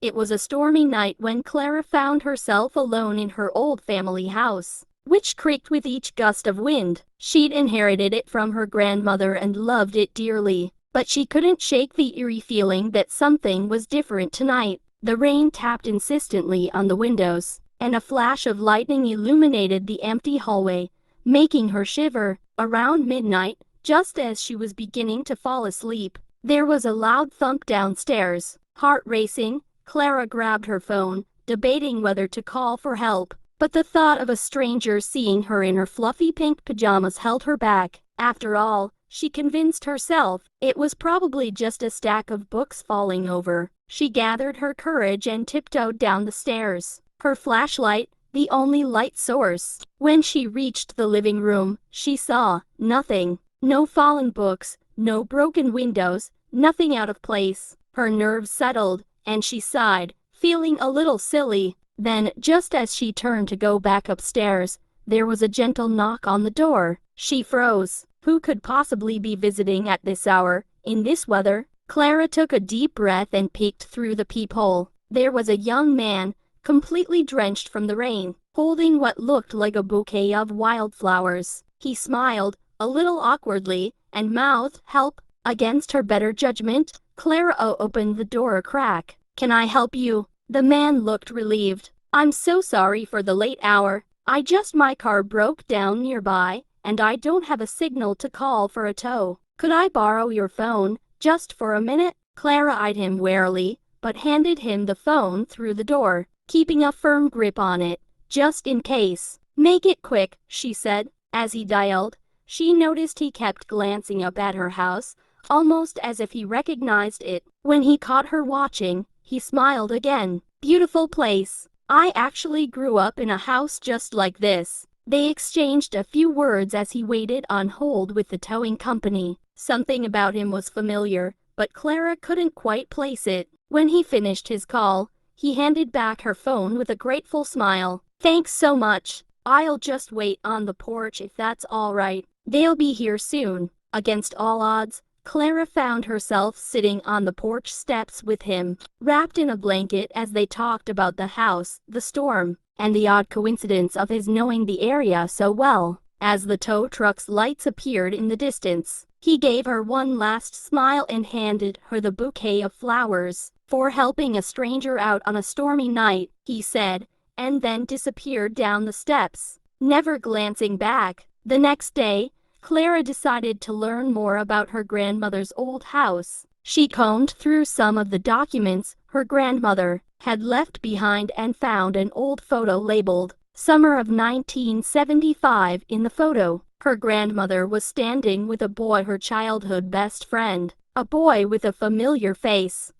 It was a stormy night when Clara found herself alone in her old family house, which creaked with each gust of wind. She'd inherited it from her grandmother and loved it dearly, but she couldn't shake the eerie feeling that something was different tonight. The rain tapped insistently on the windows, and a flash of lightning illuminated the empty hallway, making her shiver. Around midnight, just as she was beginning to fall asleep, there was a loud thump downstairs. Heart racing, Clara grabbed her phone, debating whether to call for help, but the thought of a stranger seeing her in her fluffy pink pajamas held her back. After all, she convinced herself, it was probably just a stack of books falling over. She gathered her courage and tiptoed down the stairs, her flashlight the only light source. When she reached the living room, she saw nothing. No fallen books, no broken windows, nothing out of place. Her nerves settled, and she sighed, feeling a little silly. Then, just as she turned to go back upstairs, there was a gentle knock on the door. She froze. Who could possibly be visiting at this hour, in this weather? Clara took a deep breath and peeked through the peephole. There was a young man, completely drenched from the rain, holding what looked like a bouquet of wildflowers. He smiled, a little awkwardly, and mouthed, "Help." Against her better judgment, Clara opened the door a crack. "Can I help you?" The man looked relieved. "I'm so sorry for the late hour. My car broke down nearby, and I don't have a signal to call for a tow. Could I borrow your phone, just for a minute?" Clara eyed him warily, but handed him the phone through the door, keeping a firm grip on it, just in case. "Make it quick," she said. As he dialed, she noticed he kept glancing up at her house, almost as if he recognized it. When he caught her watching, he smiled again. "Beautiful place. I actually grew up in a house just like this." They exchanged a few words as he waited on hold with the towing company. Something about him was familiar, but Clara couldn't quite place it. When he finished his call, he handed back her phone with a grateful smile. "Thanks so much. I'll just wait on the porch if that's all right. They'll be here soon." Against all odds, Clara found herself sitting on the porch steps with him, wrapped in a blanket as they talked about the house, the storm, and the odd coincidence of his knowing the area so well. As the tow truck's lights appeared in the distance, he gave her one last smile and handed her the bouquet of flowers. "For helping a stranger out on a stormy night," he said, and then disappeared down the steps, never glancing back. The next day, Clara decided to learn more about her grandmother's old house. She combed through some of the documents her grandmother had left behind and found an old photo labeled "Summer of 1975." In the photo, her grandmother was standing with a boy, her childhood best friend, a boy with a familiar face.